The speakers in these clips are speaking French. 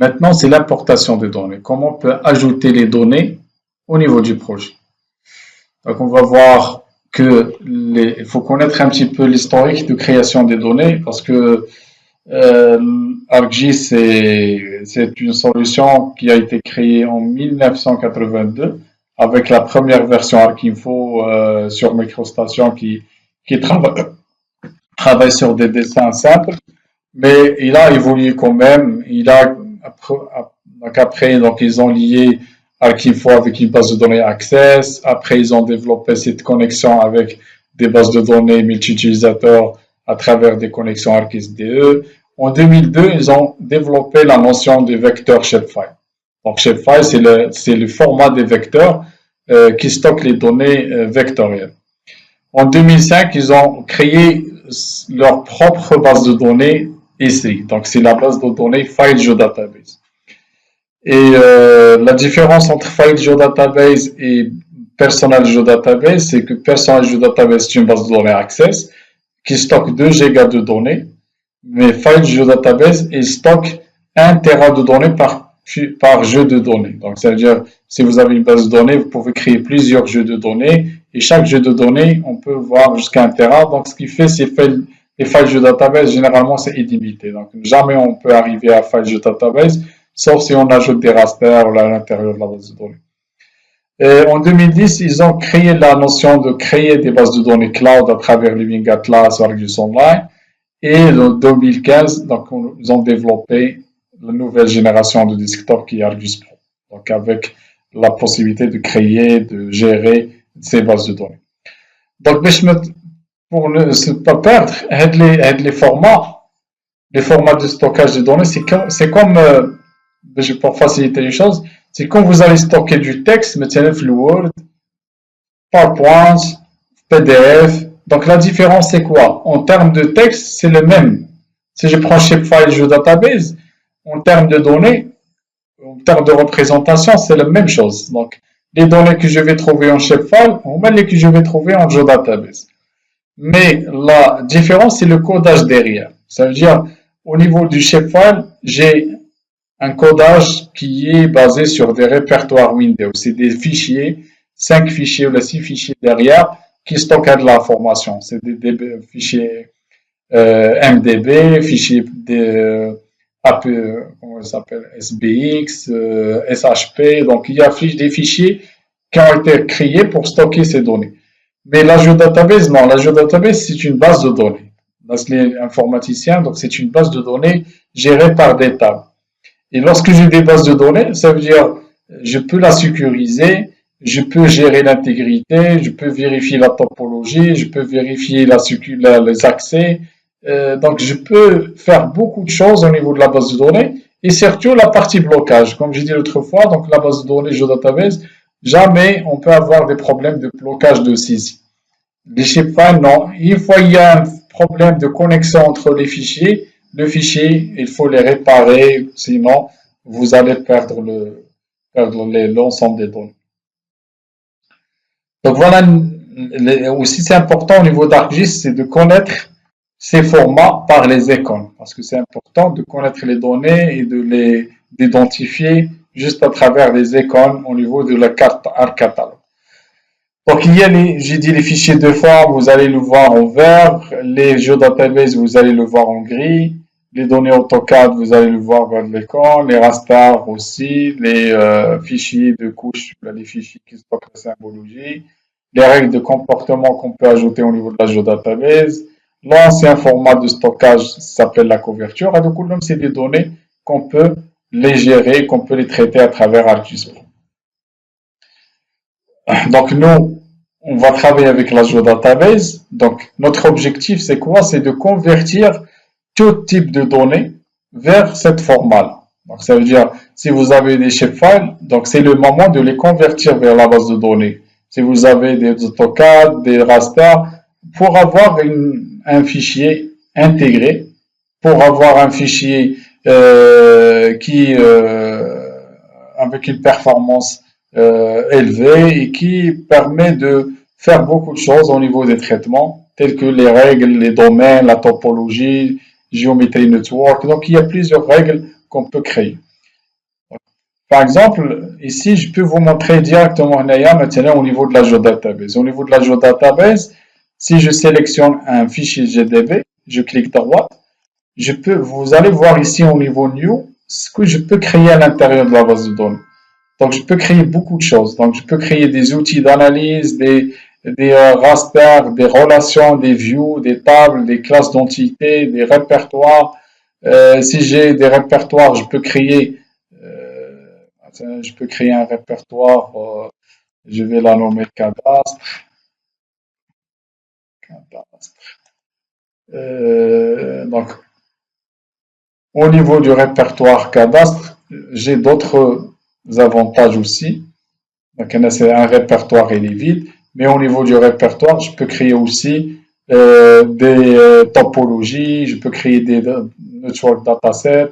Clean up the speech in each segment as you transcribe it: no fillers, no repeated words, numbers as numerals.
Maintenant, c'est l'importation des données. Comment on peut ajouter les données au niveau du projet. Donc, on va voir que il faut connaître un petit peu l'historique de création des données parce que ArcGIS, c'est une solution qui a été créée en 1982 avec la première version ArcInfo sur MicroStation qui travaille sur des dessins simples, mais il a évolué quand même. Donc ils ont lié ArcInfo avec une base de données Access. Après, ils ont développé cette connexion avec des bases de données multi-utilisateurs à travers des connexions ArcSDE. En 2002, ils ont développé la notion de vecteur shapefile. Donc, shapefile, c'est le format des vecteurs qui stockent les données vectorielles. En 2005, ils ont créé leur propre base de données ici. Donc, c'est la base de données File Geodatabase. Et la différence entre File Geodatabase et Personal Geodatabase, c'est que Personal Geodatabase, c'est une base de données Access qui stocke 2 gigas de données, mais File Geodatabase, il stocke 1 Tera de données par jeu de données. Donc, ça veut dire, si vous avez une base de données, vous pouvez créer plusieurs jeux de données, et chaque jeu de données, on peut voir jusqu'à 1 Tera. Donc, ce qui fait, c'est les File Geodatabase, généralement, c'est illimité. Donc, jamais on peut arriver à File Geodatabase, sauf si on ajoute des rasters à l'intérieur de la base de données. Et en 2010, ils ont créé la notion de créer des bases de données cloud à travers Living Atlas ou ArcGIS Online. Et en 2015, donc, ils ont développé la nouvelle génération de desktop qui est ArcGIS Pro. Donc, avec la possibilité de créer, de gérer ces bases de données. Donc, pour ne pas perdre, les formats de stockage de données, c'est comme pour faciliter les choses, c'est quand vous allez stocker du texte, maintenant le Word, PowerPoint, PDF. Donc la différence c'est quoi? En termes de texte, c'est le même. Si je prends Shapefile Geodatabase, en termes de données, en termes de représentation, c'est la même chose. Donc les données que je vais trouver en Shapefile, ou même les que je vais trouver en Geodatabase. Mais la différence, c'est le codage derrière. Ça veut dire, au niveau du Shapefile, j'ai un codage qui est basé sur des répertoires Windows. C'est des fichiers, 5 fichiers ou 6 fichiers derrière qui stockent de l'information. C'est des fichiers MDB, fichiers comment ça s'appelle, SBX, SHP. Donc, il y a des fichiers qui ont été créés pour stocker ces données. Mais la géodatabase, non. La géodatabase, c'est une base de données. Là, c'est les informaticiens, donc c'est une base de données gérée par des tables. Et lorsque j'ai des bases de données, ça veut dire je peux la sécuriser, je peux gérer l'intégrité, je peux vérifier la topologie, je peux vérifier les accès. Donc, je peux faire beaucoup de choses au niveau de la base de données et surtout la partie blocage. Comme j'ai dit l'autre fois, donc la base de données Geodatabase, jamais on peut avoir des problèmes de blocage de saisie. Les shapefiles, non. Une fois il y a un problème de connexion entre les fichiers, le fichier, il faut les réparer, sinon vous allez perdre l'ensemble des données. Donc voilà, aussi c'est important au niveau d'ArcGIS, c'est de connaître ces formats par les icônes, parce que c'est important de connaître les données et de les identifier juste à travers les icônes au niveau de la carte ArcCatalogue. Donc, j'ai dit les fichiers de forme, vous allez le voir en vert. Les geodatabases, vous allez le voir en gris. Les données AutoCAD, vous allez le voir vers l'écran. Les rasters aussi. Les fichiers de couche, les fichiers qui stockent la symbologie. Les règles de comportement qu'on peut ajouter au niveau de la geodatabase. L'ancien format de stockage s'appelle la couverture. Et du coup, c'est des données qu'on peut les gérer, qu'on peut les traiter à travers ArcGIS Pro. Donc, nous, on va travailler avec la geodatabase. Donc, notre objectif, c'est quoi? C'est de convertir tout type de données vers cette format-là. Donc, ça veut dire, si vous avez des shapefiles, donc c'est le moment de les convertir vers la base de données. Si vous avez des AutoCAD, des rasters, pour avoir un fichier intégré, pour avoir un fichier avec une performance élevée et qui permet de faire beaucoup de choses au niveau des traitements, tels que les règles, les domaines, la topologie, géométrie network. Donc, il y a plusieurs règles qu'on peut créer. Par exemple, ici, je peux vous montrer directement maintenant au niveau de la GeoDatabase. Au niveau de la GeoDatabase, si je sélectionne un fichier GDB, je clique droite, vous allez voir ici au niveau New ce que je peux créer à l'intérieur de la base de données. Donc, je peux créer beaucoup de choses. Donc, je peux créer des outils d'analyse, des rasters, des relations, des views, des tables, des classes d'entités, des répertoires. Si j'ai des répertoires, je peux créer un répertoire. Je vais la nommer cadastre. Donc, au niveau du répertoire cadastre, j'ai d'autres avantages aussi. Donc, c'est un répertoire, il est vide. Mais au niveau du répertoire, je peux créer aussi des topologies, je peux créer des network datasets.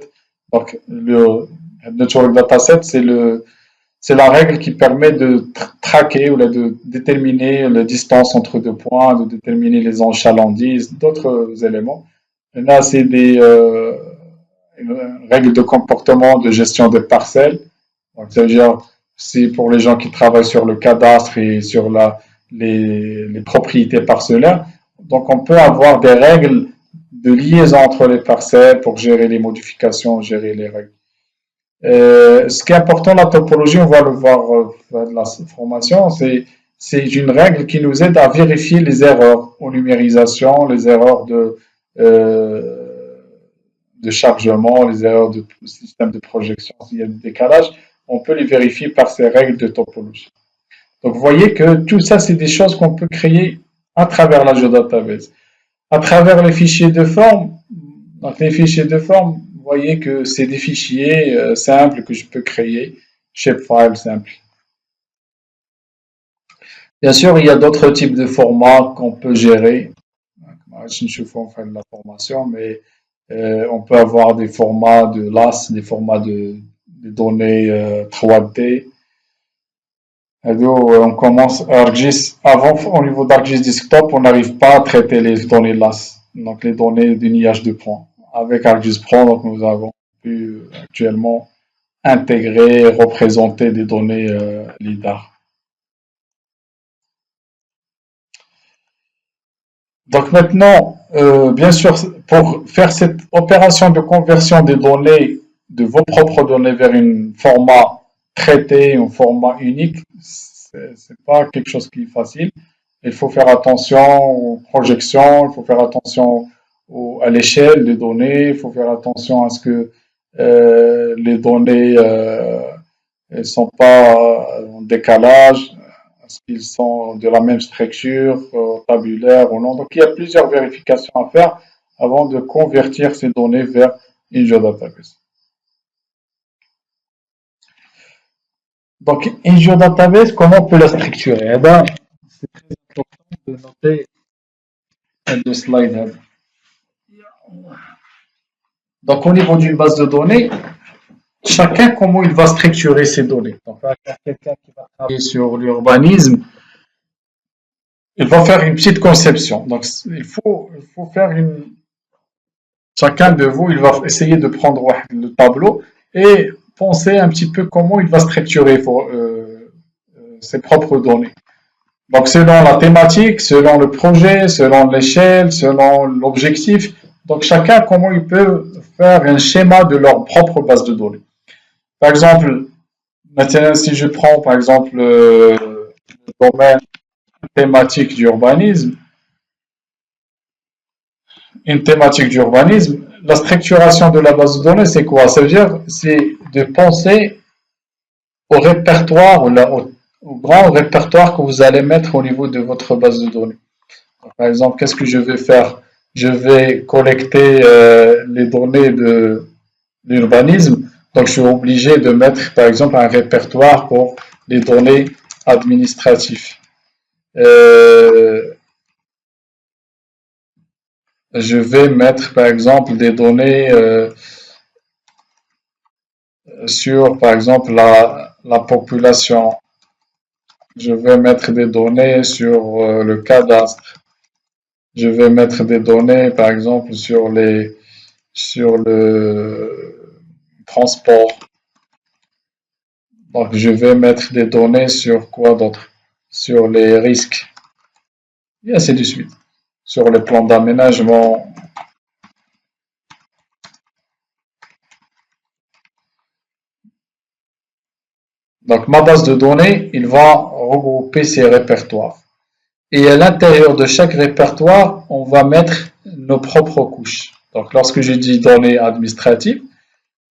Donc, le network dataset, c'est la règle qui permet de traquer ou de déterminer la distance entre deux points, de déterminer les enchalandises, d'autres éléments. Et là, c'est des règles de comportement de gestion des parcelles. Donc, ça veut dire, c'est pour les gens qui travaillent sur le cadastre et sur les propriétés parcellaires. Donc, on peut avoir des règles de liaison entre les parcelles pour gérer les modifications, gérer les règles. Ce qui est important, la topologie, on va le voir dans la formation, c'est une règle qui nous aide à vérifier les erreurs en numérisation, les erreurs de chargement, les erreurs de système de projection, s'il y a des décalages, on peut les vérifier par ces règles de topologie. Donc, vous voyez que tout ça, c'est des choses qu'on peut créer à travers la GeoDatabase. À travers les fichiers de forme, donc les fichiers de forme, vous voyez que c'est des fichiers simples que je peux créer, shapefile simple. Bien sûr, il y a d'autres types de formats qu'on peut gérer. Je ne suis pas en de la formation, mais on peut avoir des formats de LAS, des formats de données 3D. On commence ArcGIS. Avant, au niveau d'ArcGIS Desktop, on n'arrive pas à traiter les données LAS, donc les données du niage de points. Avec ArcGIS Pro, donc nous avons pu actuellement intégrer, représenter des données LIDAR. Donc maintenant, bien sûr, pour faire cette opération de conversion des données, de vos propres données vers un format traité, un format unique, c'est pas quelque chose qui est facile. Il faut faire attention aux projections, il faut faire attention à l'échelle des données, il faut faire attention à ce que les données ne sont pas en décalage, est-ce qu'ils sont de la même structure, tabulaire ou non. Donc, il y a plusieurs vérifications à faire avant de convertir ces données vers une GeoDatabase. Donc, une GeoDatabase, comment on peut la structurer? Eh ben, c'est très important de noter le slide. Donc, au niveau d'une base de données, chacun, comment il va structurer ses données. Donc, quelqu'un qui va travailler sur l'urbanisme, il va faire une petite conception. Donc, il faut faire une. Chacun de vous, il va essayer de prendre le tableau et penser un petit peu comment il va structurer ses propres données. Donc, selon la thématique, selon le projet, selon l'échelle, selon l'objectif, donc chacun, comment il peut faire un schéma de leur propre base de données. Par exemple, maintenant, si je prends par exemple le domaine thématique d'urbanisme, une thématique d'urbanisme, la structuration de la base de données, c'est quoi? Ça veut dire, c'est de penser au répertoire, au grand répertoire que vous allez mettre au niveau de votre base de données. Par exemple, qu'est-ce que je vais faire? Je vais collecter les données de l'urbanisme, donc je suis obligé de mettre, par exemple, un répertoire pour les données administratives. Je vais mettre, par exemple, des données sur, par exemple, la population. Je vais mettre des données sur le cadastre. Je vais mettre des données, par exemple, sur le transport. Donc, je vais mettre des données sur quoi d'autre? Sur les risques, et ainsi de suite. Sur les plans d'aménagement. Donc, ma base de données, il va regrouper ces répertoires. Et à l'intérieur de chaque répertoire, on va mettre nos propres couches. Donc, lorsque je dis données administratives,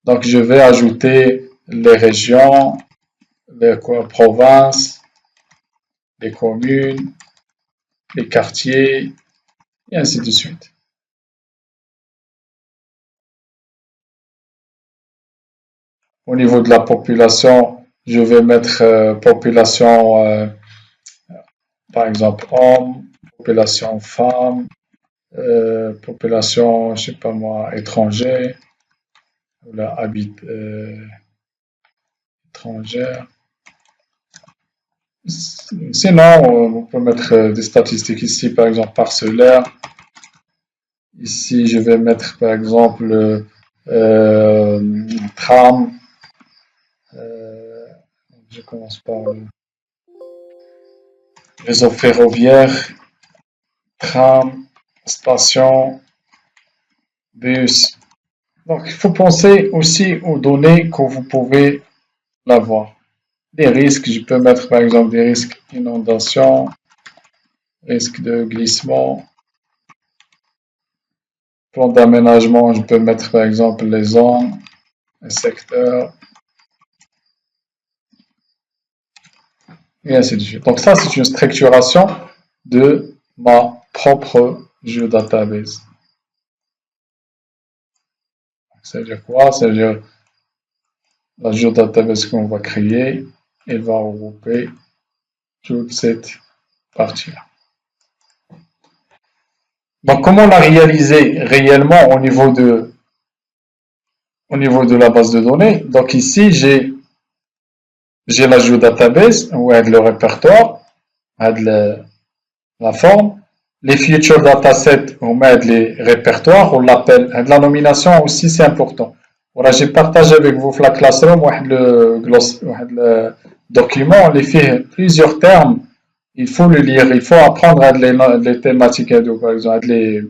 donc je vais ajouter les régions, les provinces, les communes, les quartiers, et ainsi de suite. Au niveau de la population, je vais mettre population, par exemple, hommes, population femmes, population, je sais pas moi, étranger, ou la étrangère. Sinon, on peut mettre des statistiques ici, par exemple, parcellaire. Ici, je vais mettre, par exemple, tram. Je commence par le réseau ferroviaire, tram, station, bus. Donc, il faut penser aussi aux données que vous pouvez avoir. Des risques, je peux mettre par exemple des risques d'inondation, risque de glissement. Plan d'aménagement, je peux mettre par exemple les zones, les secteurs, et ainsi de suite. Donc ça, c'est une structuration de ma propre géodatabase. Ça veut dire quoi? Ça veut dire la géodatabase qu'on va créer, elle va regrouper toute cette partie-là. Donc, comment la réaliser réellement au niveau de la base de données? Donc ici, j'ai la géodatabase, où est le répertoire, la forme. Les future datasets, on met les répertoires, on l'appelle. La nomination aussi, c'est important. Voilà, j'ai partagé avec vous la classroom, le document, il fait plusieurs termes. Il faut le lire, il faut apprendre les thématiques, par exemple, les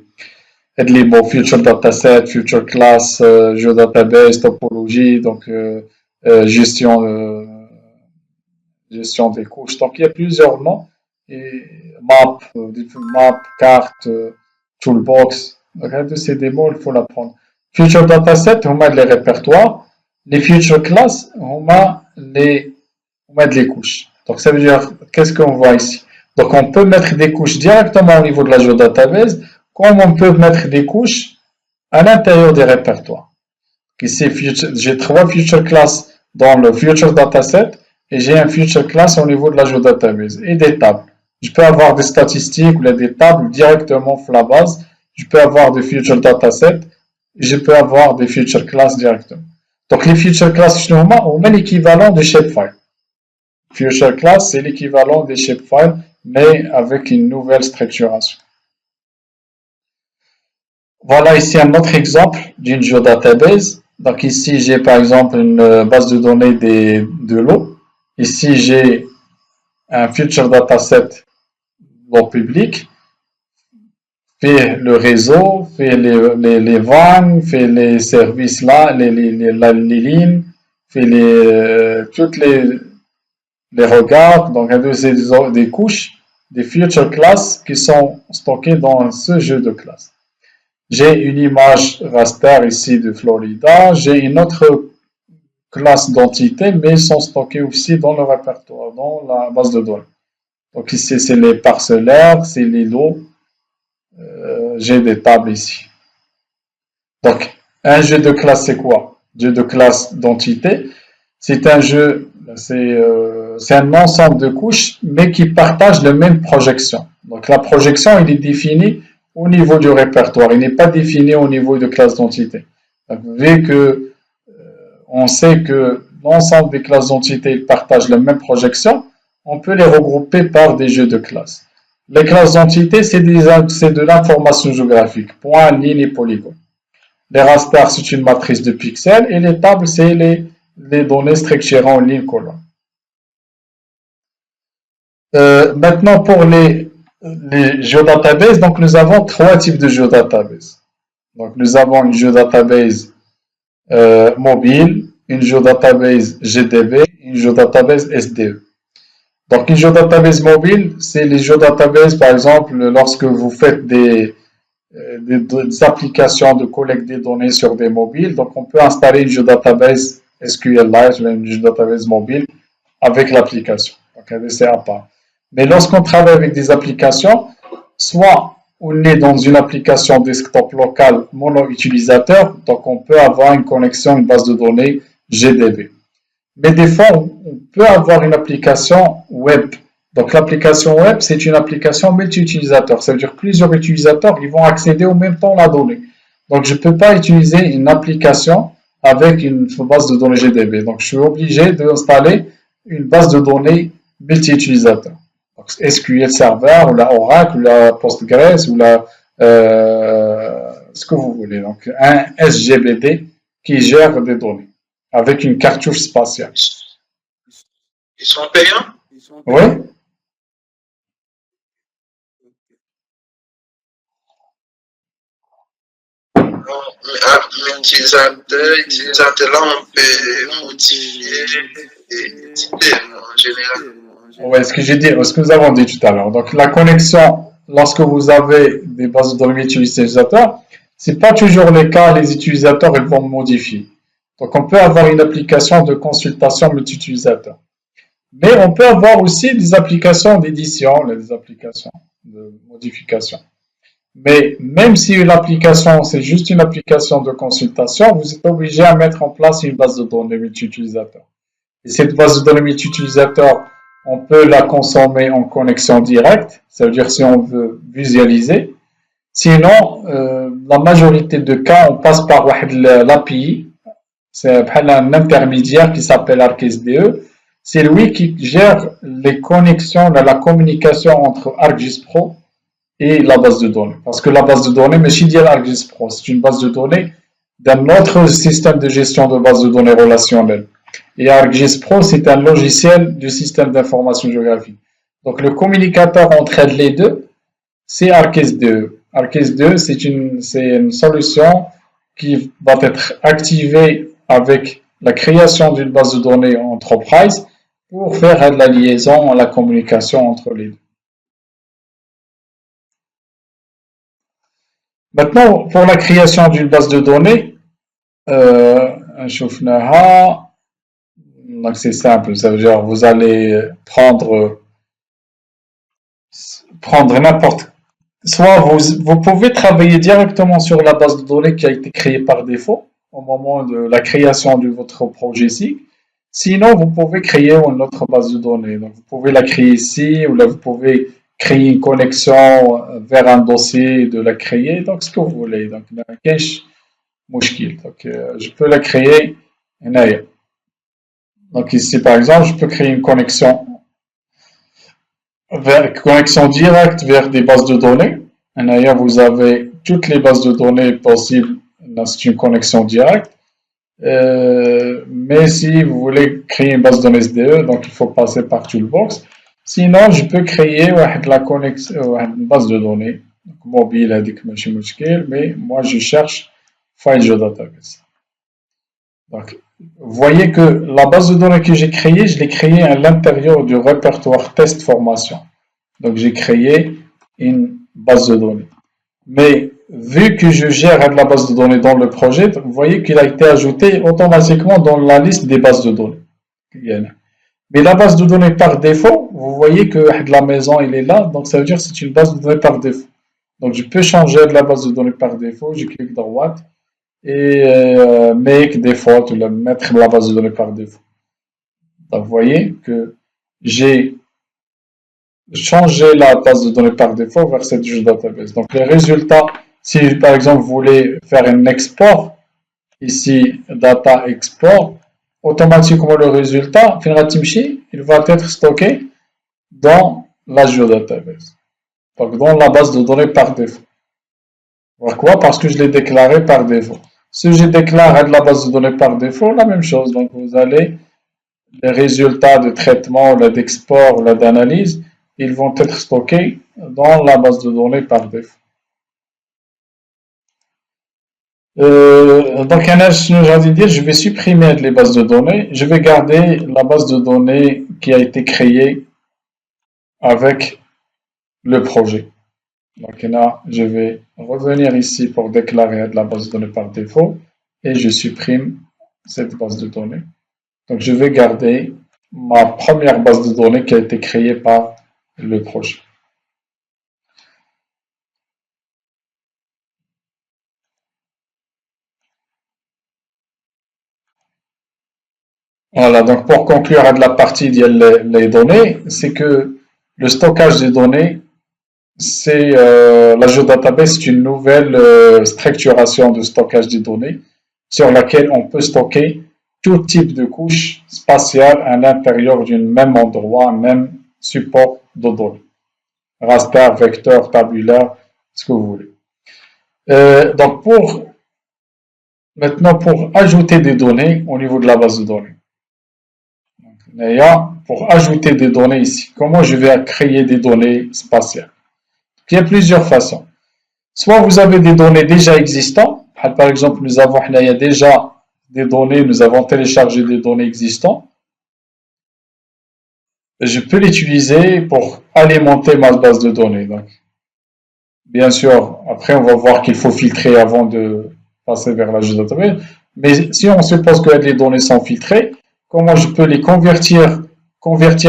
mots future dataset, future class, géodatabase, topologie, donc gestion des couches. Donc, il y a plusieurs noms. Et map, carte, toolbox. Donc, c'est des mots, il faut l'apprendre. Future dataset, on met les répertoires. Les future class, on met les couches. Donc, ça veut dire, qu'est-ce qu'on voit ici? Donc, on peut mettre des couches directement au niveau de la géodatabase, comme on peut mettre des couches à l'intérieur des répertoires. Ici, j'ai 3 future classes dans le future dataset et j'ai un future class au niveau de la géodatabase et des tables. Je peux avoir des statistiques ou des tables directement sur la base. Je peux avoir des future datasets et je peux avoir des future classes directement. Donc, les future classes, on met l'équivalent de shapefile. Future class, c'est l'équivalent des shapefiles, mais avec une nouvelle structuration. Voilà ici un autre exemple d'une géodatabase. Donc ici, j'ai par exemple une base de données de l'eau. Ici, j'ai un future dataset l'eau public, fait le réseau, fait les vannes, fait les services là, les lignes, fait toutes les regards. Donc, c'est des couches, des future classes qui sont stockées dans ce jeu de classes. J'ai une image raster ici de Florida. J'ai une autre classe d'entités, mais ils sont stockés aussi dans le répertoire, dans la base de données. Donc ici, c'est les parcellaires, c'est les lots. J'ai des tables ici. Donc, un jeu de classe, c'est quoi? Jeu de classe d'entités. C'est un jeu, c'est un ensemble de couches, mais qui partagent la même projection. Donc, la projection, il est définie au niveau du répertoire. Il n'est pas défini au niveau de classe d'entité. Vu que on sait que l'ensemble des classes d'entités partagent la même projection, on peut les regrouper par des jeux de classes. Les classes d'entités, c'est de l'information géographique, point, ligne et polygone. Les rasters, c'est une matrice de pixels et les tables, c'est les données structurées en ligne colonne. Maintenant, pour les géodatabases, donc nous avons trois types de géodatabases. Donc, nous avons une géodatabase mobile, une géodatabase GDB, une géodatabase SDE. Donc, une géodatabase mobile, c'est les géodatabases, par exemple, lorsque vous faites des applications de collecte des données sur des mobiles. Donc, on peut installer une géodatabase SQLite, une géodatabase mobile, avec l'application. Donc, c'est à part. Mais lorsqu'on travaille avec des applications, soit on est dans une application desktop locale mono-utilisateur, donc on peut avoir une connexion, une base de données GDB. Mais des fois, on peut avoir une application web. Donc l'application web, c'est une application multi-utilisateur. Ça veut dire que plusieurs utilisateurs ils vont accéder au même temps à la donnée. Donc je ne peux pas utiliser une application avec une base de données GDB. Donc je suis obligé d'installer une base de données multi-utilisateur. Donc SQL Server, ou la Oracle, ou la Postgres, ou ce que vous voulez. Donc un SGBD qui gère des données avec une cartouche spatiale. Ils sont payants? Oui, Mais utilisateur là, on peut modifier et éditer en général. ouais, ce que nous avons dit tout à l'heure. Donc, la connexion, lorsque vous avez des bases de données utilisateurs, c'est pas toujours le cas. Les utilisateurs, ils vont modifier. Donc, on peut avoir une application de consultation multi-utilisateur. Mais on peut avoir aussi des applications d'édition, des applications de modification. Mais même si une application, c'est juste une application de consultation, vous êtes obligé à mettre en place une base de données multi-utilisateur. Et cette base de données multi-utilisateur, on peut la consommer en connexion directe, ça veut dire si on veut visualiser. Sinon, la majorité de cas, on passe par l'API, c'est un intermédiaire qui s'appelle ArcSDE. C'est lui qui gère les connexions, la communication entre ArcGIS Pro et la base de données. Parce que la base de données, mais si ArcGIS Pro, c'est une base de données d'un autre système de gestion de base de données relationnelles. Et ArcGIS Pro, c'est un logiciel du système d'information géographique. Donc, le communicateur entre les deux, c'est ArcSDE. ArcSDE, c'est une solution qui va être activée avec la création d'une base de données enterprise pour faire de la liaison, la communication entre les deux. Maintenant, pour la création d'une base de données, donc c'est simple, ça veut dire vous allez prendre n'importe. Soit vous pouvez travailler directement sur la base de données qui a été créée par défaut au moment de la création de votre projet ici. Sinon, vous pouvez créer une autre base de données. Donc, vous pouvez la créer ici, ou là, vous pouvez créer une connexion vers un dossier, de la créer. Donc, ce que vous voulez. Donc, cache mouchkil. Donc, je peux la créer. Donc, ici, par exemple, je peux créer une connexion directe vers des bases de données. D'ailleurs, vous avez toutes les bases de données possibles. C'est une connexion directe. Mais si vous voulez créer une base de données SDE, donc il faut passer par Toolbox. Sinon, je peux créer une base de données mobile avec mais moi je cherche File Geodatabase. Donc, vous voyez que la base de données que j'ai créée, je l'ai créée à l'intérieur du répertoire test formation. Donc, j'ai créé une base de données. Mais vu que je gère la base de données dans le projet, vous voyez qu'il a été ajouté automatiquement dans la liste des bases de données. Mais la base de données par défaut, vous voyez que la maison, il est là, donc ça veut dire que c'est une base de données par défaut. Donc je peux changer de la base de données par défaut, je clique droite et make default, ou mettre la base de données par défaut. Donc vous voyez que j'ai changé la base de données par défaut vers cette database. Donc les résultats, si par exemple vous voulez faire un export, ici data export, automatiquement le résultat, il va être stocké dans la géodatabase. Donc dans la base de données par défaut. Pourquoi? Parce que je l'ai déclaré par défaut. Si je déclare la base de données par défaut, la même chose. Donc vous allez les résultats de traitement, d'export, d'analyse, ils vont être stockés dans la base de données par défaut. Donc, je vais supprimer les bases de données. Je vais garder la base de données qui a été créée avec le projet. Donc là, je vais revenir ici pour déclarer la base de données par défaut et je supprime cette base de données. Donc, je vais garder ma première base de données qui a été créée par le projet. Voilà, donc pour conclure à de la partie des données, c'est que le stockage des données, c'est la géodatabase, c'est une nouvelle structuration de stockage des données sur laquelle on peut stocker tout type de couches spatiales à l'intérieur d'un même endroit, un même support de données. Raster, vecteur, tabulaire, ce que vous voulez. Donc maintenant pour ajouter des données au niveau de la base de données. Pour ajouter des données ici, comment je vais créer des données spatiales? Il y a plusieurs façons. Soit vous avez des données déjà existantes, par exemple nous avons déjà des données, nous avons téléchargé des données existantes. Je peux l'utiliser pour alimenter ma base de données. Donc, bien sûr, après on va voir qu'il faut filtrer avant de passer vers la géodatabase. Mais si on suppose que les données sont filtrées, comment je peux les convertir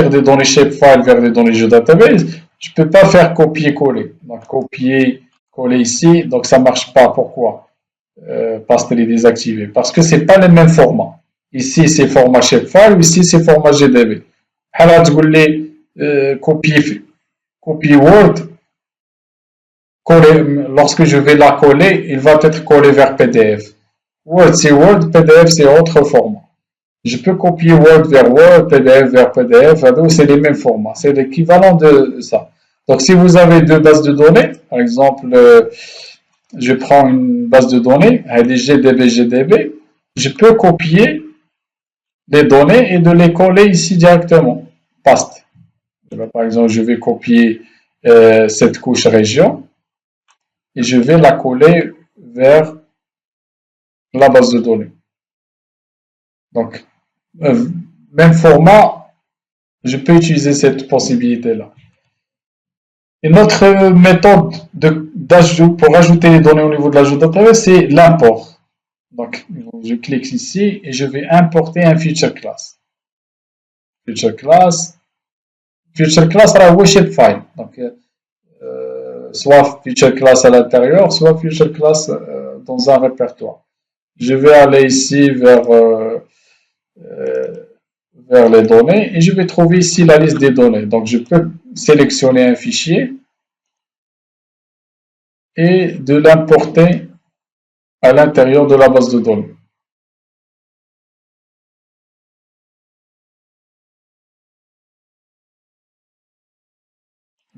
des données shapefile vers des données géodatabase? Je ne peux pas faire copier-coller. Donc, copier-coller ici, donc ça ne marche pas. Pourquoi? Parce qu'elle est désactivée. Parce que ce n'est pas le même format. Ici, c'est format shapefile, ici, c'est format GDB. Alors, tu voulais copier Word, lorsque je vais la coller, il va être collé vers PDF. Word, c'est Word, PDF, c'est autre format. Je peux copier Word vers Word, PDF vers PDF, c'est les mêmes formats. C'est l'équivalent de ça. Donc, si vous avez deux bases de données, par exemple, je prends une base de données, elle est GDB, je peux copier les données et de les coller ici directement. Paste. Par exemple, je vais copier cette couche région et je vais la coller vers la base de données. Donc, même format, je peux utiliser cette possibilité-là. Une autre méthode pour ajouter les données au niveau de la géodatabase, c'est l'import. Donc, je clique ici et je vais importer un feature class. Feature class c'est shapefile. Donc, soit feature class à l'intérieur, soit feature class dans un répertoire. Je vais aller ici vers les données et je vais trouver ici la liste des données. Donc, je peux sélectionner un fichier et de l'importer à l'intérieur de la base de données.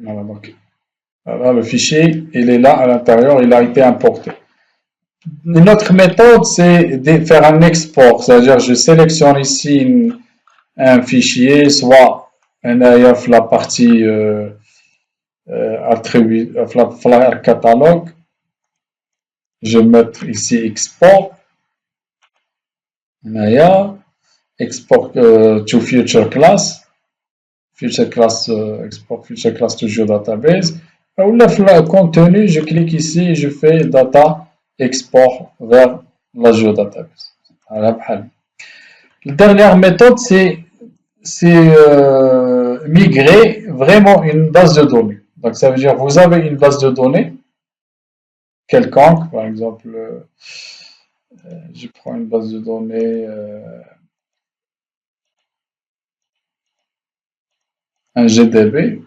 Voilà, donc, voilà, le fichier, il est là à l'intérieur, il a été importé. Une autre méthode, c'est de faire un export, c'est-à-dire je sélectionne ici un fichier, soit la partie attribut, la catalogue, je vais mettre ici export, export to future class, export future class to geodatabase. Ou le contenu, je clique ici et je fais data export vers la géodatabase. La dernière méthode, c'est migrer vraiment une base de données. Donc, ça veut dire vous avez une base de données quelconque, par exemple, je prends une base de données, un GDB.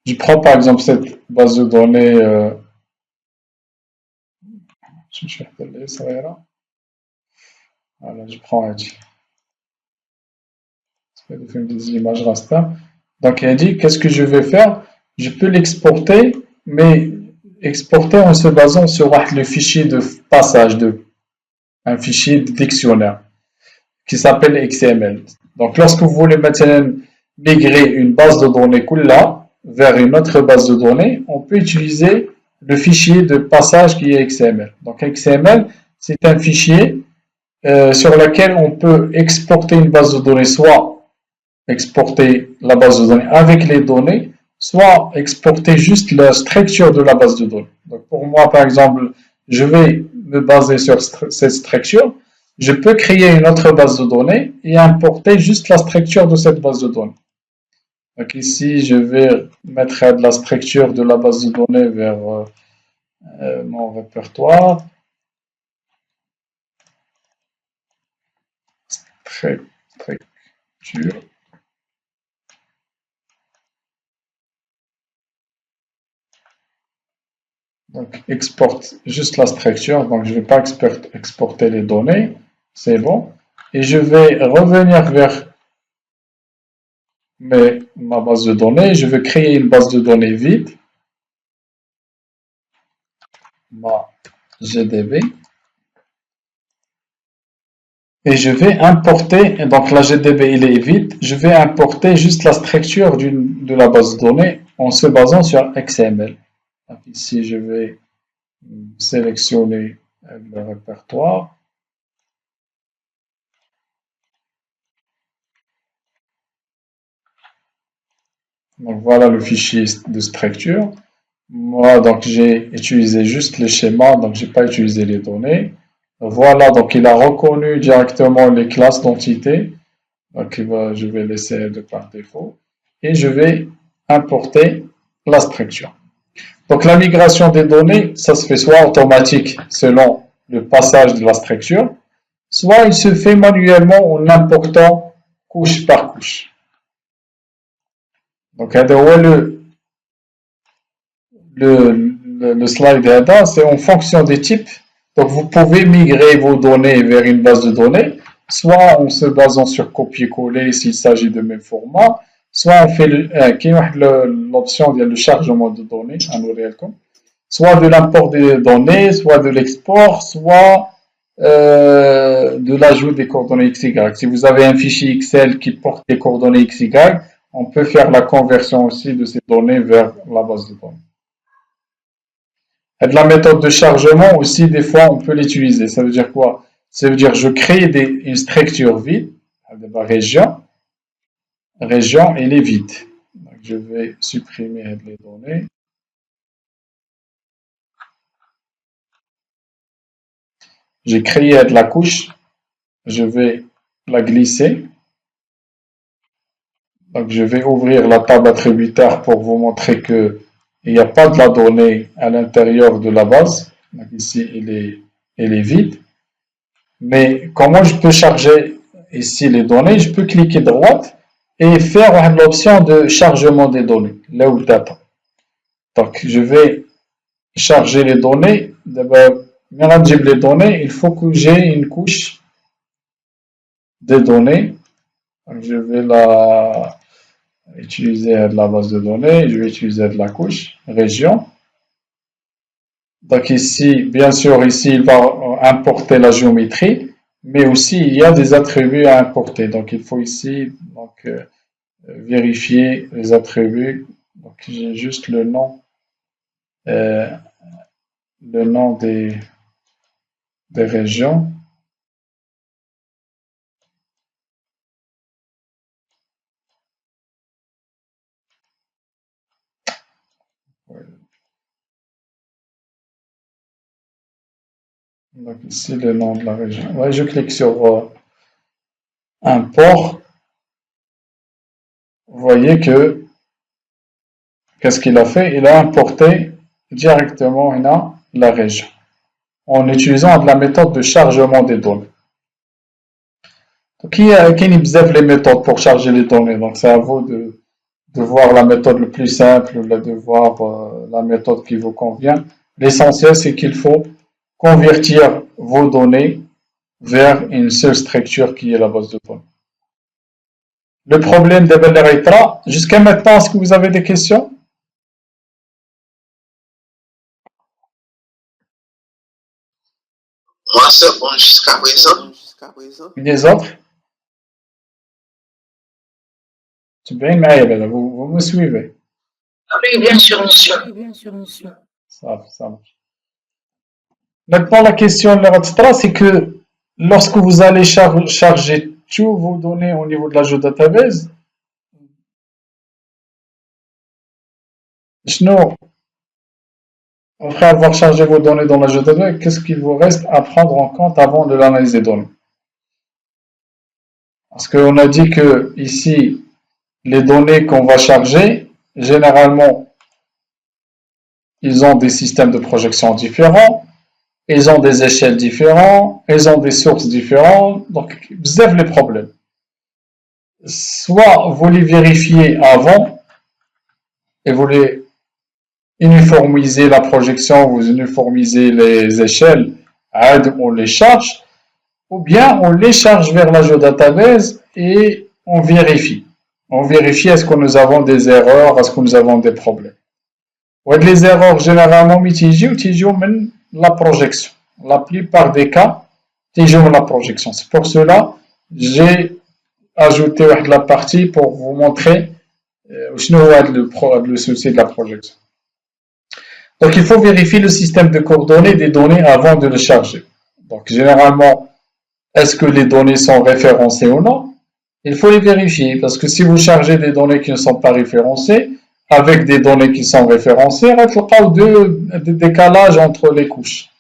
Je prends par exemple cette base de données, voilà, je prends des images raster. Donc, il dit, qu'est-ce que je vais faire? Je peux l'exporter, mais exporter en se basant sur le fichier de passage, un fichier de dictionnaire qui s'appelle XML. Donc, lorsque vous voulez maintenant migrer une base de données Kulla vers une autre base de données, on peut utiliser le fichier de passage qui est XML. Donc, XML, c'est un fichier sur lequel on peut exporter une base de données, soit exporter la base de données avec les données, soit exporter juste la structure de la base de données. Donc, pour moi, par exemple, je vais me baser sur cette structure. Je peux créer une autre base de données et importer juste la structure de cette base de données. Donc ici, je vais mettre de la structure de la base de données vers mon répertoire. Structure. Donc, exporte juste la structure. Donc, je ne vais pas exporter les données. C'est bon. Et je vais revenir vers ma base de données. Je vais créer une base de données vide. Ma GDB. Et je vais importer, donc la GDB il est vide, je vais importer juste la structure de la base de données en se basant sur XML. Donc ici, je vais sélectionner le répertoire. Donc voilà le fichier de structure. Moi, donc j'ai utilisé juste les schémas, donc j'ai pas utilisé les données. Voilà, donc il a reconnu directement les classes d'entités. Donc je vais laisser de par défaut. Et je vais importer la structure. Donc la migration des données, ça se fait soit automatique selon le passage de la structure, soit il se fait manuellement en important couche par couche. Donc le slide là, c'est en fonction des types. Donc vous pouvez migrer vos données vers une base de données, soit en se basant sur copier-coller s'il s'agit de même format, soit on fait l'option de le chargement de données, soit de l'import des données, soit de l'export, soit de l'ajout des coordonnées XY. Si vous avez un fichier Excel qui porte les coordonnées XY, on peut faire la conversion aussi de ces données vers la base de données. Et de la méthode de chargement aussi, des fois, on peut l'utiliser. Ça veut dire quoi? Ça veut dire je crée une structure vide, région, elle est vide. Donc, je vais supprimer les données. J'ai créé de la couche, je vais la glisser. Donc, je vais ouvrir la table attributaire pour vous montrer que il n'y a pas de la donnée à l'intérieur de la base. Donc, ici, elle est vide. Mais comment je peux charger ici les données? Je peux cliquer droite et faire l'option de chargement des données, là où data. Donc, je vais charger les données. D'abord, les données, il faut que j'ai une couche de données. Donc, je vais utiliser la base de données, je vais utiliser la couche région. Donc ici, bien sûr, ici, il va importer la géométrie, mais aussi il y a des attributs à importer. Donc il faut ici vérifier les attributs. Donc j'ai juste le nom des régions. Donc ici le nom de la région. Ouais, je clique sur import. Vous voyez que qu'est-ce qu'il a fait? Il a importé directement la région en utilisant de la méthode de chargement des données. Donc il y a les méthodes pour charger les données. Donc c'est à vous de voir la méthode le plus simple, de voir la méthode qui vous convient. L'essentiel, c'est qu'il faut convertir vos données vers une seule structure qui est la base de données. Le problème de Belleritra, jusqu'à maintenant, est-ce que vous avez des questions? Moi, c'est bon jusqu'à présent. Les autres? C'est bien, mais vous me suivez. Oui, bien sûr, monsieur. Ça marche. Maintenant, la question de la c'est que lorsque vous allez charger tous vos données au niveau de la database, sinon, après avoir chargé vos données dans la database, qu'est-ce qu'il vous reste à prendre en compte avant de l'analyse des données? Parce qu'on a dit que ici, les données qu'on va charger, généralement, ils ont des systèmes de projection différents, ils ont des échelles différentes, ils ont des sources différentes, donc, vous avez les problèmes. Soit vous les vérifiez avant et vous les uniformisez la projection, vous uniformisez les échelles, on les charge, ou bien on les charge vers la géodatabase et on vérifie. On vérifie est-ce que nous avons des erreurs, est-ce que nous avons des problèmes. Les erreurs généralement mitigées la projection. La plupart des cas, la projection. C'est pour cela j'ai ajouté la partie pour vous montrer le souci de la projection. Donc il faut vérifier le système de coordonnées des données avant de le charger. Donc généralement, est-ce que les données sont référencées ou non? Il faut les vérifier parce que si vous chargez des données qui ne sont pas référencées avec des données qui sont référencées, il y a des décalages entre les couches.